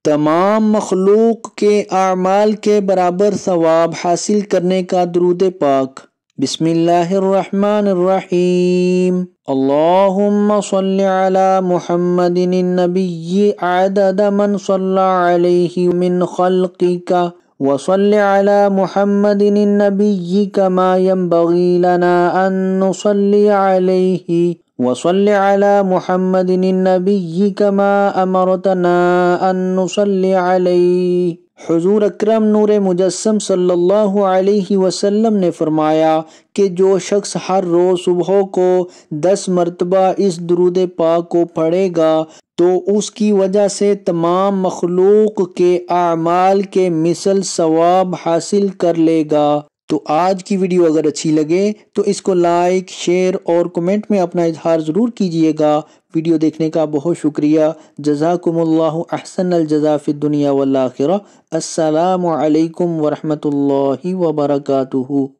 تمام مخلوق کے اعمال کے برابر ثواب حاصل کرنے کا درود پاک۔ بسم اللہ الرحمن الرحیم۔ اللہم صل علی محمد النبی عدد من صلی علیہ من خلقک وصل علی محمد النبی کما ينبغی لنا ان نصلی علیہ وصل علی محمد النبی کما امرتنا ان نصلی علیہ۔ حضور اکرم نور مجسم صلی اللہ علیہ وسلم نے فرمایا کہ جو شخص ہر روز صبح کو 10 مرتبہ اس درود پاک کو پڑھے گا تو اس کی وجہ سے تمام مخلوق کے اعمال کے مثل ثواب حاصل کر لے گا۔ تو آج کی ویڈیو اگر اچھی لگے تو اس کو لائک، شیئر اور کمنٹ میں اپنا اظہار ضرور کیجئے گا۔ ویڈیو دیکھنے کا بہت شکریہ۔ جزاکم اللہ احسن الجزا فی الدنیا والآخرہ۔ السلام علیکم ورحمۃ اللہ وبرکاتہ۔